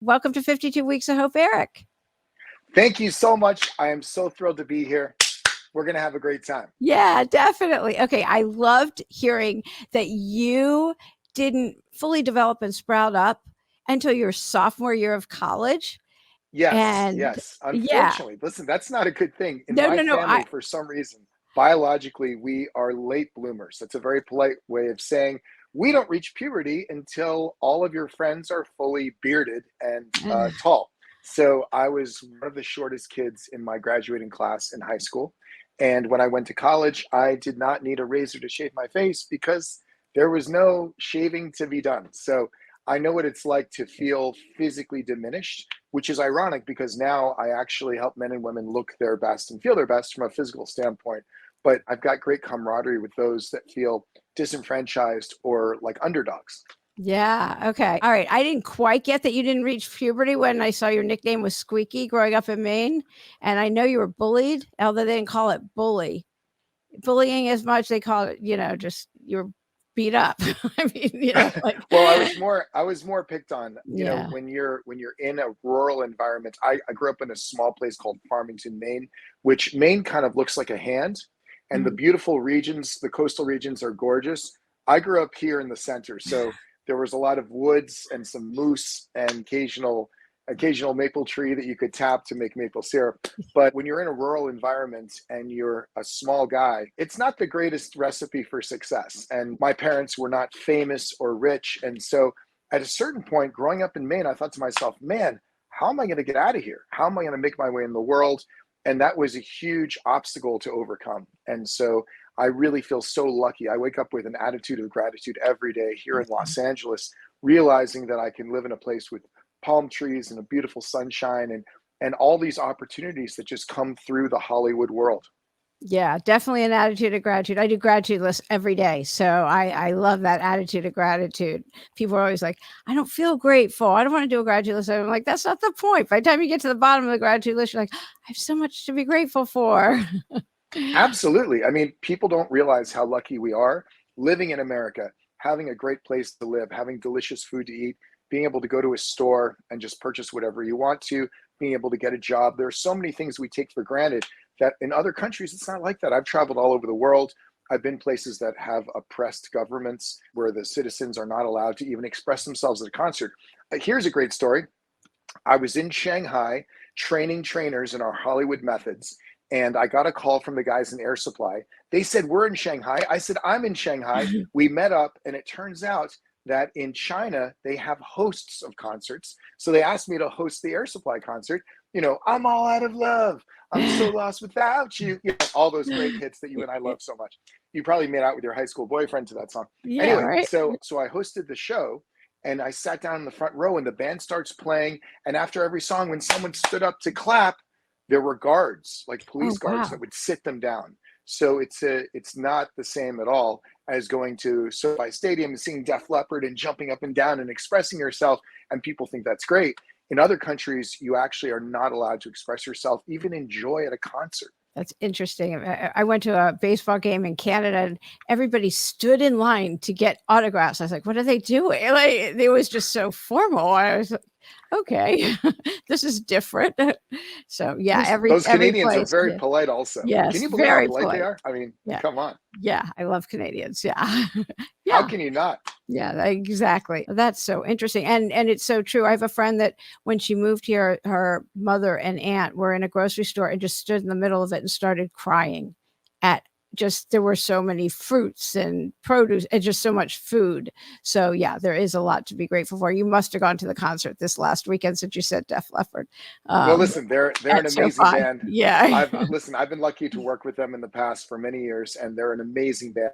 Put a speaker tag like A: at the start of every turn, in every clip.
A: Welcome to 52 Weeks of Hope, Eric.
B: Thank you so much. I am so thrilled to be here. We're going to have a great time.
A: Yeah, definitely. Okay, I loved hearing that you didn't fully develop and sprout up until your sophomore year of college.
B: Yes,
A: And
B: yes.
A: yeah,
B: Unfortunately, listen, that's not a good thing. In
A: no,
B: my
A: no, no.
B: family, for some reason, biologically, we are late bloomers. That's a very polite way of saying we don't reach puberty until all of your friends are fully bearded and tall. So I was one of the shortest kids in my graduating class in high school. And when I went to college, I did not need a razor to shave my face because there was no shaving to be done. So I know what it's like to feel physically diminished, which is ironic because now I actually help men and women look their best and feel their best from a physical standpoint. But I've got great camaraderie with those that feel disenfranchised or like underdogs.
A: Yeah. Okay. All right. I didn't quite get that you didn't reach puberty when I saw your nickname was Squeaky growing up in Maine. And I know you were bullied, although they didn't call it bullying as much. They call it, just you're beat up. I mean,
B: Well, I was more picked on.
A: Yeah.
B: When you're in a rural environment. I grew up in a small place called Farmington, Maine, which Maine kind of looks like a hand, and the
A: Mhm.
B: beautiful regions, the coastal regions, are gorgeous. I grew up here in the center, so there was a lot of woods and some moose and occasional maple tree that you could tap to make maple syrup. But when you're in a rural environment and you're a small guy, it's not the greatest recipe for success. And my parents were not famous or rich. And so at a certain point, growing up in Maine, I thought to myself, man, how am I going to get out of here? How am I going to make my way in the world? And that was a huge obstacle to overcome. And so I really feel so lucky. I wake up with an attitude of gratitude every day here in Los Angeles, realizing that I can live in a place with palm trees and a beautiful sunshine and all these opportunities that just come through the Hollywood world.
A: Yeah, definitely an attitude of gratitude. I do gratitude lists every day. So I love that attitude of gratitude. People are always like, I don't feel grateful. I don't want to do a gratitude list. I'm like, that's not the point. By the time you get to the bottom of the gratitude list, you're like, I have so much to be grateful for.
B: Absolutely. I mean, people don't realize how lucky we are living in America, having a great place to live, having delicious food to eat, being able to go to a store and just purchase whatever you want to, being able to get a job. There are so many things we take for granted that in other countries, it's not like that. I've traveled all over the world. I've been places that have oppressed governments where the citizens are not allowed to even express themselves at a concert. Here's a great story. I was in Shanghai training trainers in our Hollywood methods. And I got a call from the guys in Air Supply. They said, we're in Shanghai. I said, I'm in Shanghai. We met up, and it turns out that in China, they have hosts of concerts. So they asked me to host the Air Supply concert. I'm all out of love. I'm so lost without you. All those great hits that you and I love so much. You probably made out with your high school boyfriend to that song.
A: Yeah,
B: Anyway,
A: right.
B: so I hosted the show, and I sat down in the front row, and the band starts playing. And after every song, when someone stood up to clap, there were guards, like
A: Oh,
B: police guards,
A: wow.
B: that would sit them down. So it's not the same at all as going to SoFi Stadium and seeing Def Leppard and jumping up and down and expressing yourself, and people think that's great. In other countries, you actually are not allowed to express yourself, even enjoy at a concert.
A: That's interesting. I went to a baseball game in Canada and everybody stood in line to get autographs. I was like, what are they doing? Like, it was just so formal. I was like, okay, this is different. So yeah,
B: Those
A: every
B: Canadians are
A: place.
B: very
A: Yeah.
B: polite also. Can
A: Yes,
B: you believe how
A: very
B: polite they
A: polite.
B: are? I mean,
A: Yeah.
B: come on.
A: Yeah. I love Canadians. Yeah.
B: How
A: Yeah.
B: can you not?
A: Yeah, exactly. That's so interesting. And it's so true. I have a friend that when she moved here, her mother and aunt were in a grocery store and just stood in the middle of it and started crying at just there were so many fruits and produce and just so much food. So yeah, there is a lot to be grateful for. You must have gone to the concert this last weekend since you said Def Leppard.
B: Well,
A: Um,
B: listen, they're an
A: at
B: amazing
A: SoFi.
B: band.
A: Yeah.
B: I've been lucky to work with them in the past for many years, and they're an amazing band.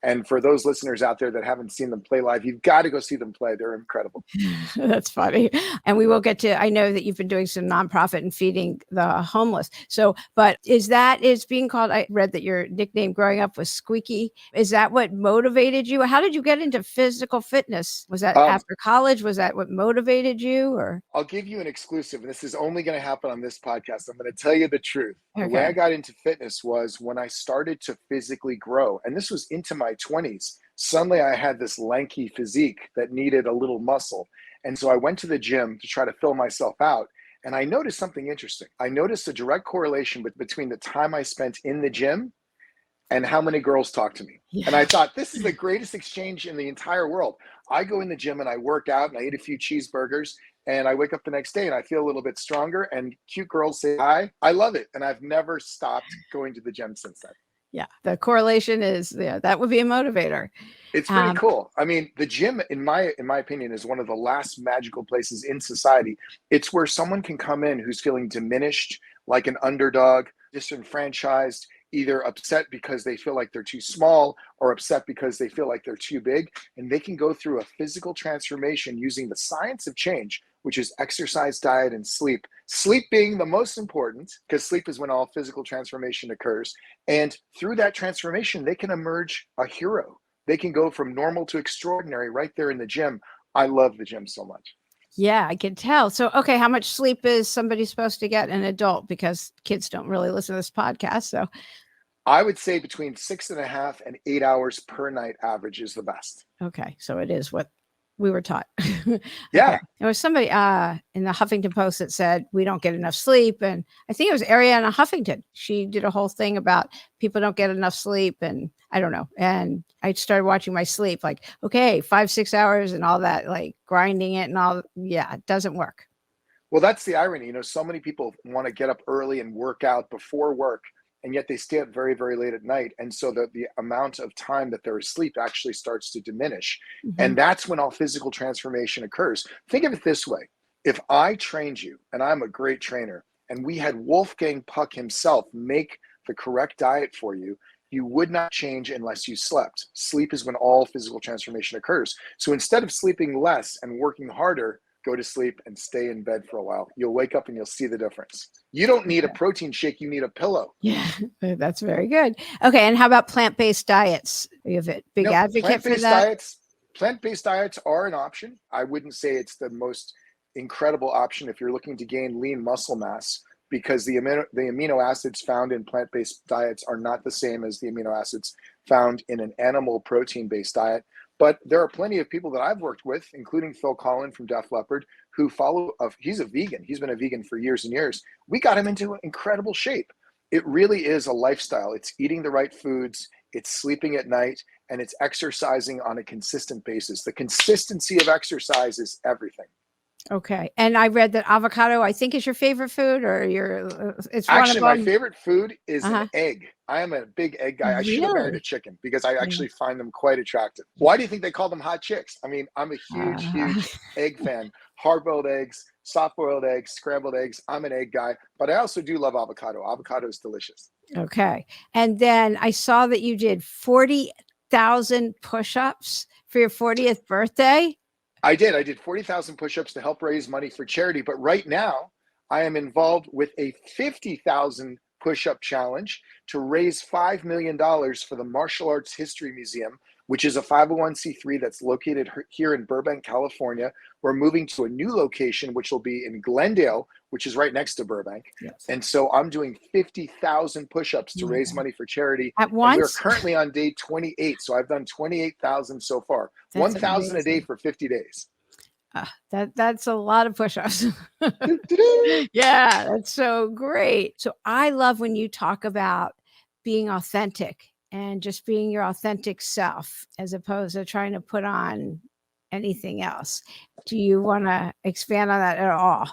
B: And for those listeners out there that haven't seen them play live, you've got to go see them play. They're incredible.
A: That's funny. And we will get to, I know that you've been doing some nonprofit and feeding the homeless. So, but is being called, I read that your nickname growing up was Squeaky. Is that what motivated you? How did you get into physical fitness? Was that
B: Um,
A: after college? Was that what motivated you or?
B: I'll give you an exclusive, and this is only going to happen on this podcast. I'm going to tell you the truth. The way
A: Okay.
B: I got into fitness was when I started to physically grow, and this was into my 20s. Suddenly, I had this lanky physique that needed a little muscle. And so I went to the gym to try to fill myself out. And I noticed something interesting. I noticed a direct correlation between the time I spent in the gym and how many girls talk to me.
A: Yeah.
B: And I thought, this is the greatest exchange in the entire world. I go in the gym and I work out and I eat a few cheeseburgers and I wake up the next day and I feel a little bit stronger and cute girls say hi. I love it. And I've never stopped going to the gym since then.
A: Yeah. The correlation is, that would be a motivator.
B: It's pretty cool. I mean, the gym, in my opinion, is one of the last magical places in society. It's where someone can come in who's feeling diminished, like an underdog, disenfranchised, either upset because they feel like they're too small or upset because they feel like they're too big. And they can go through a physical transformation using the science of change, which is exercise, diet, and sleep. Sleep being the most important, because sleep is when all physical transformation occurs. And through that transformation, they can emerge a hero. They can go from normal to extraordinary right there in the gym. I love the gym so much.
A: Yeah, I can tell. So, okay, how much sleep is somebody supposed to get, an adult? Because kids don't really listen to this podcast. So
B: I would say between 6.5 and 8 hours per night average is the best.
A: Okay, so it is what we were taught.
B: Yeah.
A: Okay. There was somebody in the Huffington Post that said we don't get enough sleep. And I think it was Ariana Huffington. She did a whole thing about people don't get enough sleep. And I don't know. And I started watching my sleep, like, okay, 5-6 hours and all that, like grinding it and all. Yeah, it doesn't work.
B: Well, that's the irony. You know, so many people want to get up early and work out before work, and yet they stay up very, very late at night. And so the amount of time that they're asleep actually starts to diminish.
A: Mm-hmm.
B: And that's when all physical transformation occurs. Think of it this way. If I trained you, and I'm a great trainer, and we had Wolfgang Puck himself make the correct diet for you, you would not change unless you slept. Sleep is when all physical transformation occurs. So instead of sleeping less and working harder, go to sleep and stay in bed for a while. You'll wake up and you'll see the difference. You don't need a protein shake. You need a pillow.
A: Yeah, that's very good. Okay. And how about plant-based diets? Are you a big advocate for that?
B: Plant-based diets are an option. I wouldn't say it's the most incredible option if you're looking to gain lean muscle mass, because the amino acids found in plant-based diets are not the same as the amino acids found in an animal protein-based diet. But there are plenty of people that I've worked with, including Phil Collin from Def Leppard, who he's a vegan. He's been a vegan for years and years. We got him into incredible shape. It really is a lifestyle. It's eating the right foods, it's sleeping at night, and it's exercising on a consistent basis. The consistency of exercise is everything.
A: Okay. And I read that avocado, I think, is your favorite food, or it's
B: actually
A: one of
B: my favorite food is an egg. I am a big egg guy. I should have married a chicken because I actually find them quite attractive. Why do you think they call them hot chicks? I mean, I'm a huge egg fan. Hard-boiled eggs, soft-boiled eggs, scrambled eggs. I'm an egg guy, but I also do love avocado. Avocado is delicious.
A: Okay. And then I saw that you did 40,000 push-ups for your 40th birthday.
B: I did 40,000 push-ups to help raise money for charity. But right now I am involved with a 50,000 push-up challenge to raise $5 million for the Martial Arts History Museum, which is a 501c3 that's located here in Burbank, California. We're moving to a new location, which will be in Glendale, which is right next to Burbank. Yes. And so I'm doing 50,000 push-ups to raise money for charity.
A: At once?
B: And we're currently on day 28. So I've done 28,000 so far. 1,000 a day for 50 days.
A: That's a lot of push-ups. Yeah, that's so great. So I love when you talk about being authentic and just being your authentic self, as opposed to trying to put on anything else. Do you want to expand on that at all?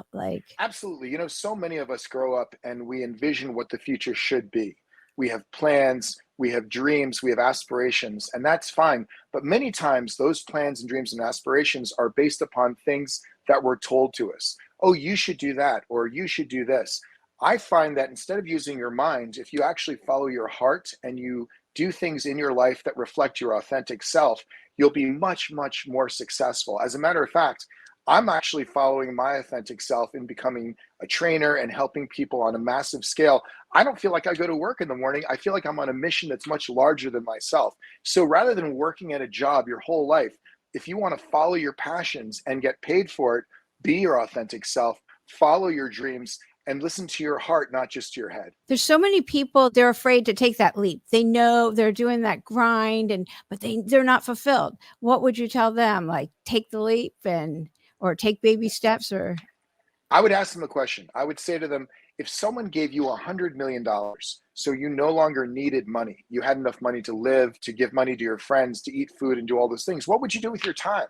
B: Absolutely. You know, so many of us grow up and we envision what the future should be. We have plans, we have dreams, we have aspirations, and that's fine. But many times those plans and dreams and aspirations are based upon things that were told to us. Oh, you should do that, or you should do this. I find that instead of using your mind, if you actually follow your heart and you do things in your life that reflect your authentic self, you'll be much, much more successful. As a matter of fact, I'm actually following my authentic self in becoming a trainer and helping people on a massive scale. I don't feel like I go to work in the morning. I feel like I'm on a mission that's much larger than myself. So rather than working at a job your whole life, if you want to follow your passions and get paid for it, be your authentic self, follow your dreams, and listen to your heart, not just to your head.
A: There's so many people, they're afraid to take that leap. They know they're doing that grind, but they're not fulfilled. What would you tell them? Like, take the leap, or or take baby steps? Or
B: I would ask them a question. I would say to them, if someone gave you $100 million, so you no longer needed money, you had enough money to live, to give money to your friends, to eat food and do all those things, what would you do with your time?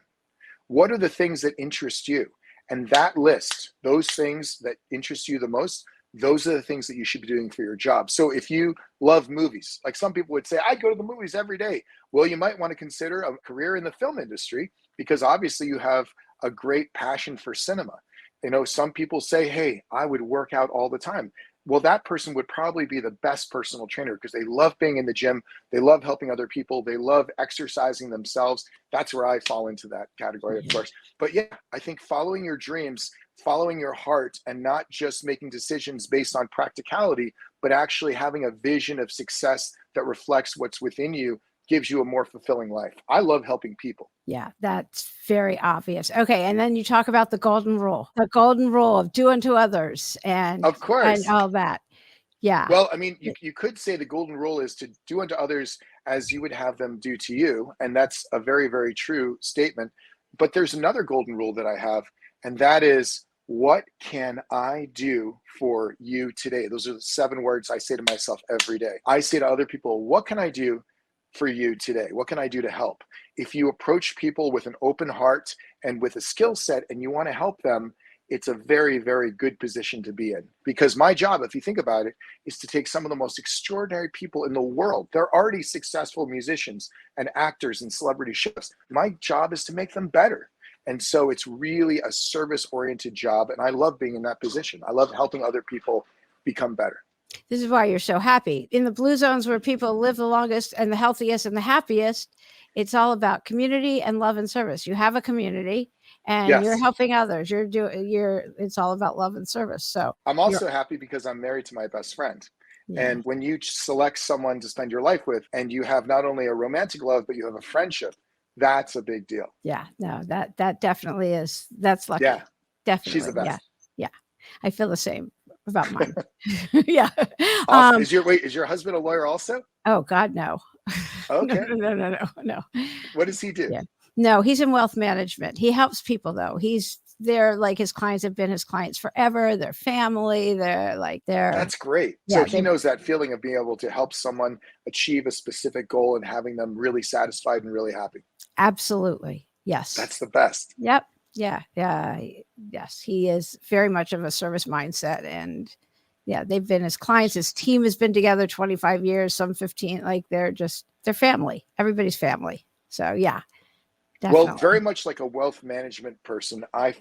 B: What are the things that interest you? And that list, those things that interest you the most, those are the things that you should be doing for your job. So if you love movies, like some people would say, I go to the movies every day. Well, you might want to consider a career in the film industry, because obviously you have a great passion for cinema. You know, some people say, hey, I would work out all the time. Well, that person would probably be the best personal trainer, because they love being in the gym. They love helping other people. They love exercising themselves. That's where I fall into that category, of course. But yeah, I think following your dreams, following your heart, and not just making decisions based on practicality, but actually having a vision of success that reflects what's within you, gives you a more fulfilling life. I love helping people.
A: Yeah, that's very obvious. Okay, and then you talk about the golden rule of do unto others,
B: Of
A: and
B: course.
A: all that. Yeah.
B: Well, I mean, you could say the golden rule is to do unto others as you would have them do to you. And that's a very, very true statement. But there's another golden rule that I have, and that is, what can I do for you today? Those are the 7 words I say to myself every day. I say to other people, what can I do for you today? What can I do to help? If you approach people with an open heart and with a skill set and you want to help them, it's a very, very good position to be in. Because my job, if you think about it, is to take some of the most extraordinary people in the world. They're already successful musicians and actors and celebrity chefs. My job is to make them better. And so it's really a service-oriented job. And I love being in that position. I love helping other people become better.
A: This is why you're so happy. In the blue zones where people live the longest and the healthiest and the happiest, it's all about community and love and service. You have a community and you're
B: Yes.
A: helping others. It's all about love and service. So
B: I'm also happy because I'm married to my best friend.
A: Yeah.
B: And when you select someone to spend your life with, and you have not only a romantic love, but you have a friendship, that's a big deal.
A: Yeah, no, that definitely is. That's lucky.
B: Yeah.
A: Definitely.
B: She's the best.
A: Yeah. I feel the same about mine. Yeah.
B: Awesome. Is your husband a lawyer also?
A: Oh God, no.
B: Okay.
A: No.
B: What does he do?
A: Yeah. No, he's in wealth management. He helps people though. They're like, his clients have been his clients forever. They're family.
B: That's great.
A: Yeah,
B: so he knows that feeling of being able to help someone achieve a specific goal and having them really satisfied and really happy.
A: Absolutely. Yes.
B: That's the best.
A: Yep. Yeah. Yes. He is very much of a service mindset, and yeah, they've been his clients. His team has been together 25 years, some 15. Like they're family. Everybody's family. So yeah. Definitely.
B: Well, very much like a wealth management person, I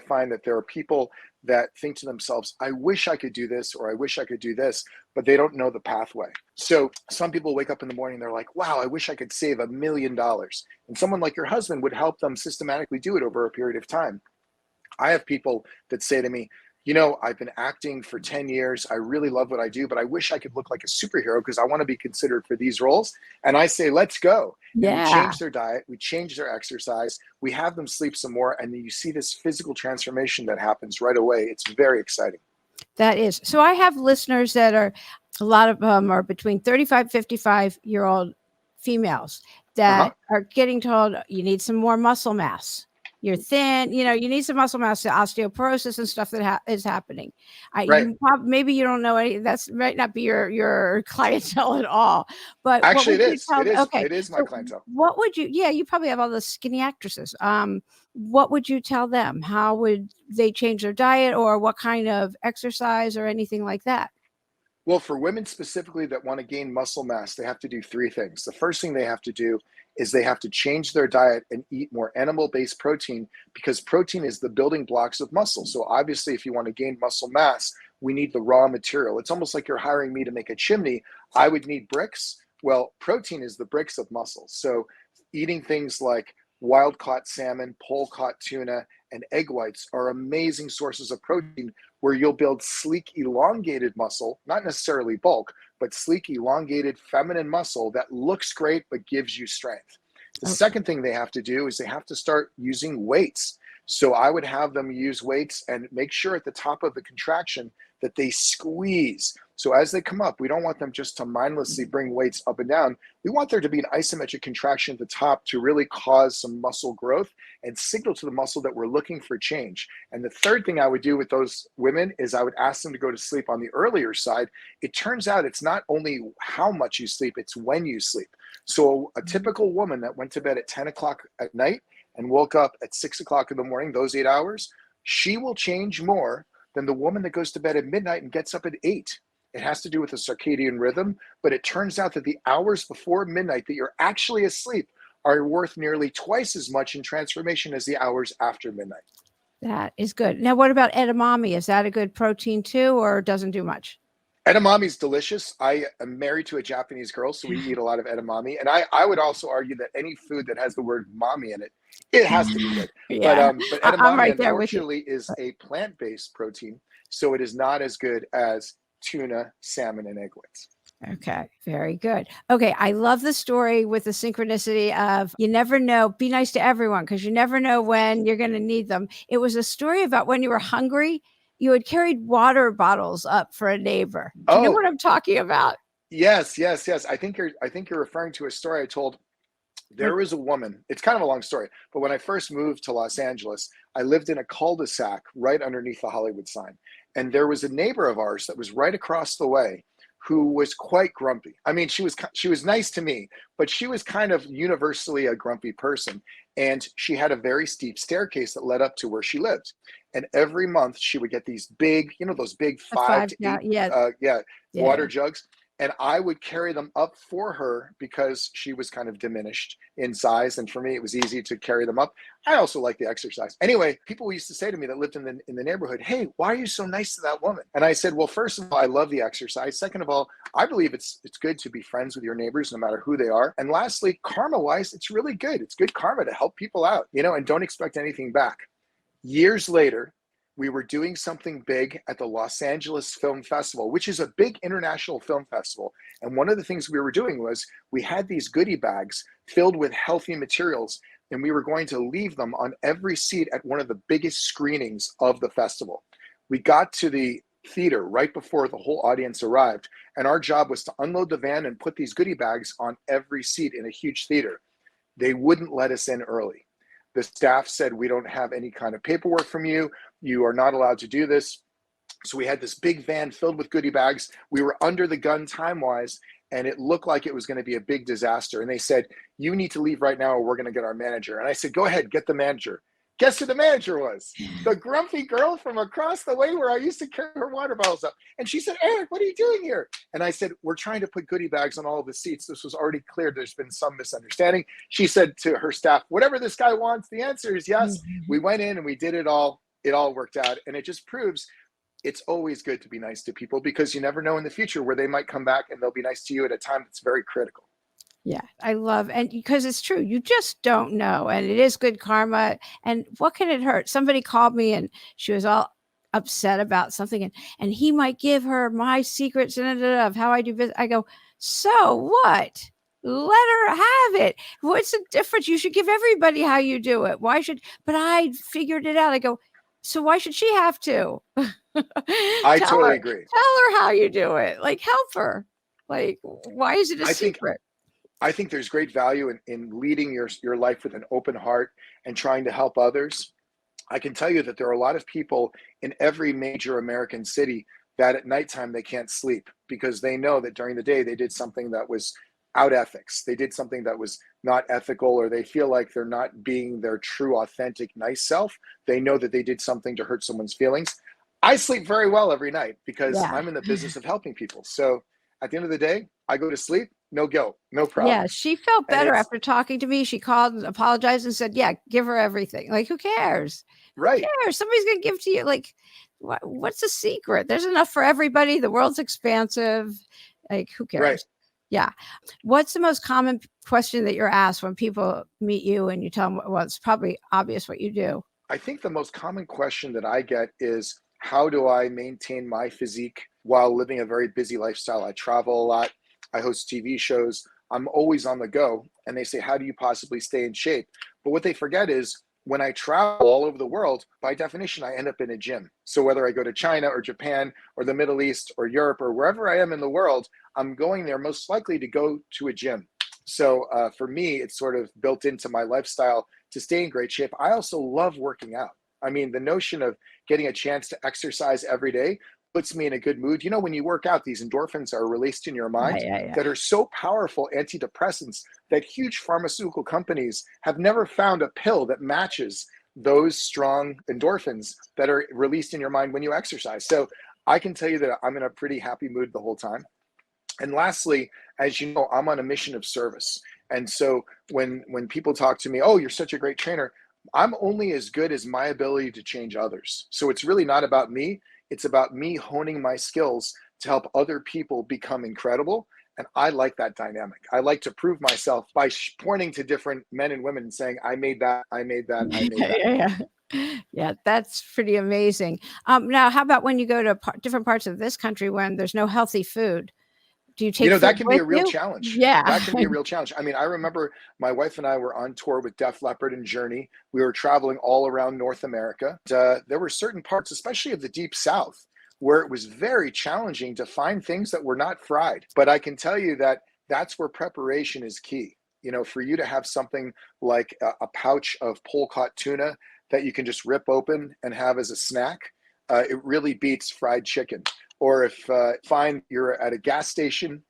B: find that there are people that think to themselves, I wish I could do this, or I wish I could do this, but they don't know the pathway. So some people wake up in the morning, they're like, wow, I wish I could save $1 million. And someone like your husband would help them systematically do it over a period of time. I have people that say to me, you know, I've been acting for 10 years. I really love what I do, but I wish I could look like a superhero because I want to be considered for these roles. And I say, let's go.
A: Yeah.
B: And we change their diet. We change their exercise. We have them sleep some more. And then you see this physical transformation that happens right away. It's very exciting.
A: That is. So I have listeners that a lot of them are between 35, 55-year-old females that are getting told you need some more muscle mass. You're thin, you need some muscle mass, osteoporosis and stuff that is happening.
B: Right.
A: Maybe you don't know any. That might not be your clientele at all. But
B: actually, it is.
A: Okay,
B: it is my clientele.
A: What would you? Yeah, you probably have all the skinny actresses. What would you tell them? How would they change their diet, or what kind of exercise, or anything like that?
B: Well, for women specifically that want to gain muscle mass, they have to do 3 things. The first thing they have to do is they have to change their diet and eat more animal-based protein, because protein is the building blocks of muscle. So obviously, if you want to gain muscle mass, we need the raw material. It's almost like you're hiring me to make a chimney. I would need bricks. Well, protein is the bricks of muscle. So eating things like wild-caught salmon, pole-caught tuna, and egg whites are amazing sources of protein, where you'll build sleek, elongated muscle, not necessarily bulk, but sleek, elongated, feminine muscle that looks great but gives you strength. The second thing they have to do is they have to start using weights. So I would have them use weights and make sure at the top of the contraction that they squeeze. So as they come up, we don't want them just to mindlessly bring weights up and down. We want there to be an isometric contraction at the top to really cause some muscle growth and signal to the muscle that we're looking for change. And the third thing I would do with those women is I would ask them to go to sleep on the earlier side. It turns out it's not only how much you sleep, it's when you sleep. So a typical woman that went to bed at 10 o'clock at night and woke up at 6 o'clock in the morning, those 8 hours, she will change more than the woman that goes to bed at midnight and gets up at 8. It has to do with the circadian rhythm, but it turns out that the hours before midnight that you're actually asleep are worth nearly twice as much in transformation as the hours after midnight.
A: That is good. Now, what about edamame? Is that a good protein too, or doesn't do much?
B: Edamame is delicious. I am married to a Japanese girl, so we eat a lot of edamame. And I would also argue that any food that has the word mommy in it, it has to be good.
A: Yeah,
B: but
A: I'm
B: edamame,
A: right there with you.
B: unfortunately, is a plant-based protein, so it is not as good as tuna, salmon, and egg whites.
A: Okay, very good. Okay, I love the story with the synchronicity of you never know, be nice to everyone because you never know when you're going to need them. It was a story about when you were hungry, you had carried water bottles up for a neighbor. Do you know
B: Oh,
A: what I'm talking about?
B: yes. I think you're referring to a story I told. There
A: Like,
B: was a woman, it's kind of a long story, but when I first moved to Los Angeles, I lived in a cul-de-sac right underneath the Hollywood sign. And there was a neighbor of ours that was right across the way who was quite grumpy. I mean, she was nice to me, but she was kind of universally a grumpy person. And she had a very steep staircase that led up to where she lived. And every month she would get these big, those big
A: a
B: 5 to 8,
A: yeah, yeah.
B: water jugs. And I would carry them up for her because she was kind of diminished in size. And for me, it was easy to carry them up. I also like the exercise. Anyway, people used to say to me that lived in the neighborhood, hey, why are you so nice to that woman? And I said, well, first of all, I love the exercise. Second of all, I believe it's good to be friends with your neighbors, no matter who they are. And lastly, karma-wise, it's really good. It's good karma to help people out, and don't expect anything back. Years later, we were doing something big at the Los Angeles Film Festival, which is a big international film festival. And one of the things we were doing was we had these goodie bags filled with healthy materials, and we were going to leave them on every seat at one of the biggest screenings of the festival. We got to the theater right before the whole audience arrived, and our job was to unload the van and put these goodie bags on every seat in a huge theater. They wouldn't let us in early. The staff said, we don't have any kind of paperwork from you. You are not allowed to do this. So we had this big van filled with goodie bags. We were under the gun time-wise, and it looked like it was going to be a big disaster. And they said, you need to leave right now or we're going to get our manager. And I said, go ahead, get the manager. Guess who the manager was? The grumpy girl from across the way where I used to carry her water bottles up. And she said, Eric, what are you doing here? And I said, we're trying to put goodie bags on all of the seats. This was already clear. There's been some misunderstanding. She said to her staff, whatever this guy wants, the answer is yes. We went in and we did it all. It all worked out. And it just proves it's always good to be nice to people because you never know in the future where they might come back and they'll be nice to you at a time that's very critical.
A: Yeah, I love, and because it's true, you just don't know. And it is good karma. And what can it hurt? Somebody called me and she was all upset about something, and he might give her my secrets of how I do business. I go, so what? Let her have it. What's the difference? You should give everybody how you do it. Why should, but I figured it out. I go, so why should she have to?
B: I totally agree.
A: Tell her how you do it. Like, help her. Like, why is it a secret?
B: I think there's great value in leading your life with an open heart and trying to help others. I can tell you that there are a lot of people in every major American city that at nighttime they can't sleep because they know that during the day they did something that was out ethics. They did something that was not ethical, or they feel like they're not being their true, authentic, nice self. They know that they did something to hurt someone's feelings. I sleep very well every night because I'm in the business of helping people. So at the end of the day, I go to sleep. No guilt, no problem.
A: Yeah, she felt better after talking to me. She called and apologized and said, yeah, give her everything. Like, who cares?
B: Right.
A: Who cares? Somebody's going to give to you. Like, what's the secret? There's enough for everybody. The world's expansive. Like, who cares?
B: Right.
A: Yeah. What's the most common question that you're asked when people meet you and you tell them, well, it's probably obvious what you do?
B: I think the most common question that I get is, how do I maintain my physique while living a very busy lifestyle? I travel a lot. I host TV shows. I'm always on the go. And they say, how do you possibly stay in shape? But what they forget is when I travel all over the world, by definition, I end up in a gym. So whether I go to China or Japan or the Middle East or Europe or wherever I am in the world, I'm going there most likely to go to a gym. So for me, it's sort of built into my lifestyle to stay in great shape. I also love working out. I mean, the notion of getting a chance to exercise every day puts me in a good mood. You know, when you work out, these endorphins are released in your
A: Yeah,
B: mind
A: yeah, yeah.
B: that are so powerful antidepressants that huge pharmaceutical companies have never found a pill that matches those strong endorphins that are released in your mind when you exercise. So I can tell you that I'm in a pretty happy mood the whole time. And lastly, as you know, I'm on a mission of service. And so when people talk to me, oh, you're such a great trainer, I'm only as good as my ability to change others. So it's really not about me. It's about me honing my skills to help other people become incredible. And I like that dynamic. I like to prove myself by pointing to different men and women and saying, I made that, I made that, I made that.
A: Yeah, yeah. Yeah, that's pretty amazing. Now, how about when you go to different parts of this country when there's no healthy food? Do you
B: You
A: take
B: know,
A: food
B: that can be
A: with
B: a real
A: you?
B: challenge.
A: Yeah.
B: That can be a real challenge. I mean, I remember my wife and I were on tour with Def Leppard and Journey. We were traveling all around North America. There were certain parts, especially of the Deep South, where it was very challenging to find things that were not fried. But I can tell you that that's where preparation is key. You know, for you to have something like a pouch of pole caught tuna that you can just rip open and have as a snack, it really beats fried chicken. Or if find you're at a gas station,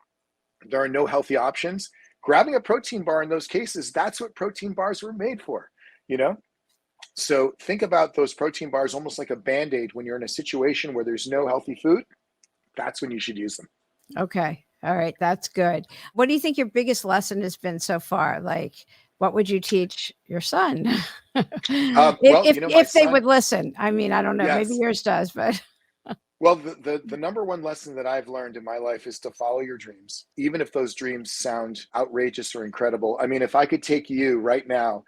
B: there are no healthy options, grabbing a protein bar in those cases, that's what protein bars were made for, you know? So think about those protein bars almost like a Band-Aid when you're in a situation where there's no healthy food. That's when you should use them.
A: Okay. All right. That's good. What do you think your biggest lesson has been so far? Like, what would you teach your son?
B: Well, you know, my
A: If they
B: son,
A: would listen. I mean, I don't know. Maybe
B: yes.
A: yours does, but
B: Well, the number one lesson that I've learned in my life is to follow your dreams, even if those dreams sound outrageous or incredible. I mean, if I could take you right now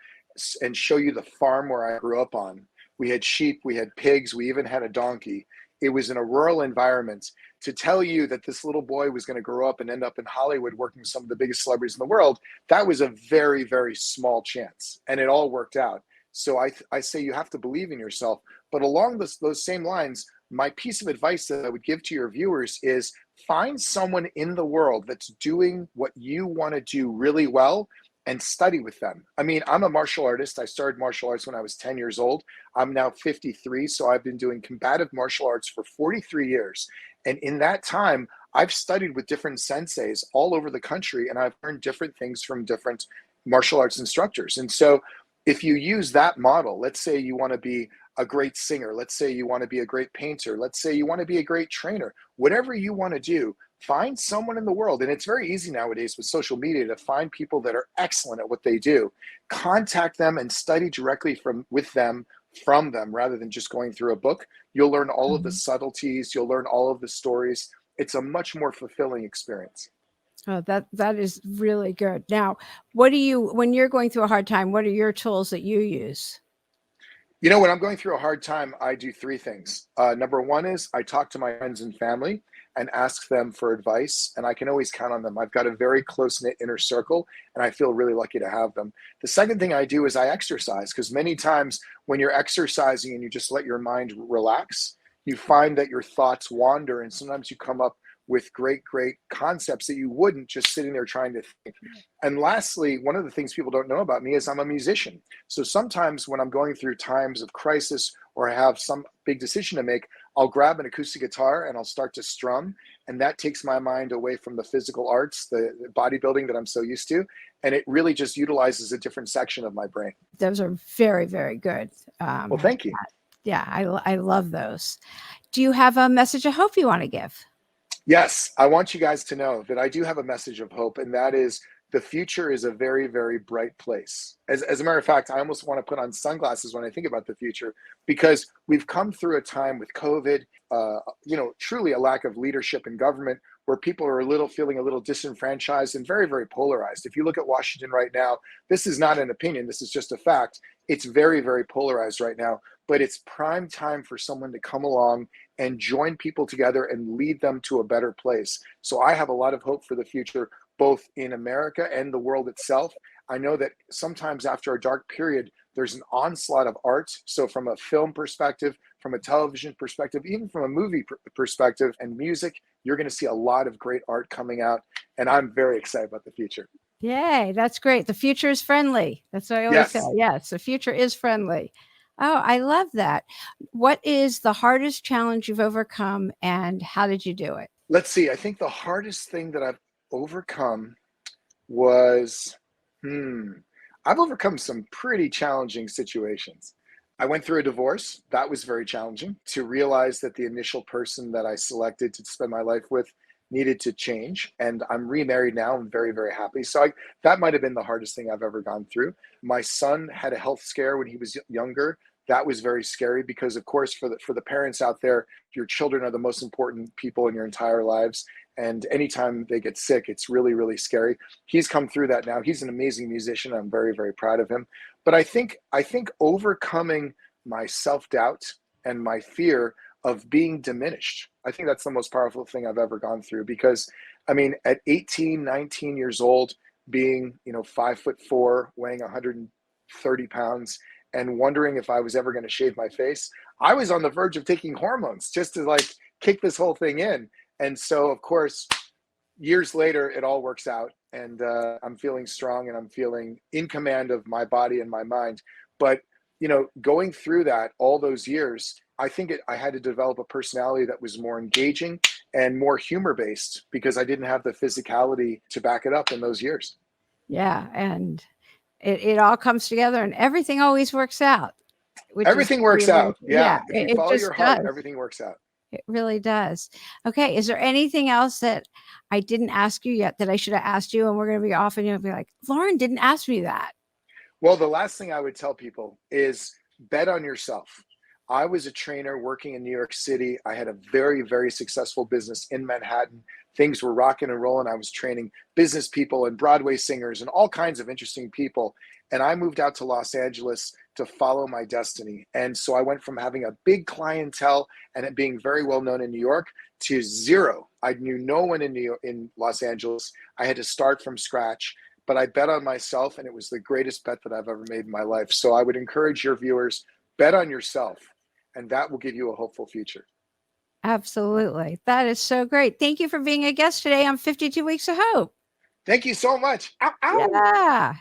B: and show you the farm where I grew up on, we had sheep, we had pigs, we even had a donkey. It was in a rural environment. To tell you that this little boy was going to grow up and end up in Hollywood working with some of the biggest celebrities in the world, that was a very, very small chance. And it all worked out. So I say you have to believe in yourself. But along those same lines, my piece of advice that I would give to your viewers is find someone in the world that's doing what you want to do really well and study with them. I mean, I'm a martial artist. I started martial arts when I was 10 years old. I'm now 53, so I've been doing combative martial arts for 43 years. And in that time, I've studied with different senseis all over the country, and I've learned different things from different martial arts instructors. And so if you use that model, let's say you want to be a great singer, let's say you want to be a great painter, let's say you want to be a great trainer, whatever you want to do, find someone in the world. And it's very easy nowadays with social media to find people that are excellent at what they do. Contact them and study directly from them rather than just going through a book. You'll learn all of the
A: Mhm.
B: subtleties, you'll learn all of the stories. It's a much more fulfilling experience.
A: Oh, that is really good. Now, when you're going through a hard time, what are your tools that you use?
B: You know, when I'm going through a hard time, I do three things. Number one is I talk to my friends and family and ask them for advice, and I can always count on them. I've got a very close knit inner circle, and I feel really lucky to have them. The second thing I do is I exercise, because many times when you're exercising and you just let your mind relax, you find that your thoughts wander, and sometimes you come up with great, great concepts that you wouldn't just sitting there trying to think. And lastly, one of the things people don't know about me is I'm a musician. So sometimes when I'm going through times of crisis or I have some big decision to make, I'll grab an acoustic guitar and I'll start to strum. And that takes my mind away from the physical arts, the bodybuilding that I'm so used to. And it really just utilizes a different section of my brain.
A: Those are very, very good.
B: Well, thank you.
A: Yeah, I love those. Do you have a message of hope you want to give?
B: Yes, I want you guys to know that I do have a message of hope, and that is the future is a very, very bright place. As a matter of fact, I almost want to put on sunglasses when I think about the future, because we've come through a time with COVID, truly a lack of leadership in government, where people are feeling a little disenfranchised and very, very polarized. If you look at Washington right now, this is not an opinion, this is just a fact. It's very, very polarized right now, but it's prime time for someone to come along and join people together and lead them to a better place. So I have a lot of hope for the future, both in America and the world itself. I know that sometimes after a dark period, there's an onslaught of art. So from a film perspective, from a television perspective, even from a movie perspective and music, you're going to see a lot of great art coming out. And I'm very excited about the future.
A: Yay, that's great. The future is friendly. That's what I always say.
B: Yes.
A: Yes, the future is friendly. Oh, I love that. What is the hardest challenge you've overcome and how did you do it?
B: Let's see. I think the hardest thing that I've overcome was, I've overcome some pretty challenging situations. I went through a divorce. That was very challenging to realize that the initial person that I selected to spend my life with needed to change. And I'm remarried now. I'm very, very happy. So that might have been the hardest thing I've ever gone through. My son had a health scare when he was younger. That was very scary because, of course, for the parents out there, your children are the most important people in your entire lives. And anytime they get sick, it's really, really scary. He's come through that now. He's an amazing musician. I'm very, very proud of him. But I think overcoming my self-doubt and my fear of being diminished, I think that's the most powerful thing I've ever gone through. Because, I mean, at 18, 19 years old, being, 5'4", weighing 130 pounds, and wondering if I was ever going to shave my face, I was on the verge of taking hormones just to kick this whole thing in. And so, of course, years later, it all works out, and I'm feeling strong and I'm feeling in command of my body and my mind. But, going through that all those years, I think I had to develop a personality that was more engaging and more humor based because I didn't have the physicality to back it up in those years.
A: Yeah. And it all comes together and everything always works out.
B: Everything works out.
A: Yeah,
B: Yeah. If you
A: it
B: follow your
A: just
B: heart,
A: does.
B: everything works out.
A: It really does. Okay. Is there anything else that I didn't ask you yet that I should have asked you? And we're going to be off and you'll be like, Lauren didn't ask me that.
B: Well, the last thing I would tell people is bet on yourself. I was a trainer working in New York City. I had a very, very successful business in Manhattan. Things were rocking and rolling. I was training business people and Broadway singers and all kinds of interesting people. And I moved out to Los Angeles to follow my destiny. And so I went from having a big clientele and it being very well known in New York to zero. I knew no one in Los Angeles. I had to start from scratch. But I bet on myself, and it was the greatest bet that I've ever made in my life. So I would encourage your viewers, bet on yourself, and that will give you a hopeful future.
A: Absolutely. That is so great. Thank you for being a guest today on 52 Weeks of Hope.
B: Thank you so much. Ow, ow.
A: Yeah.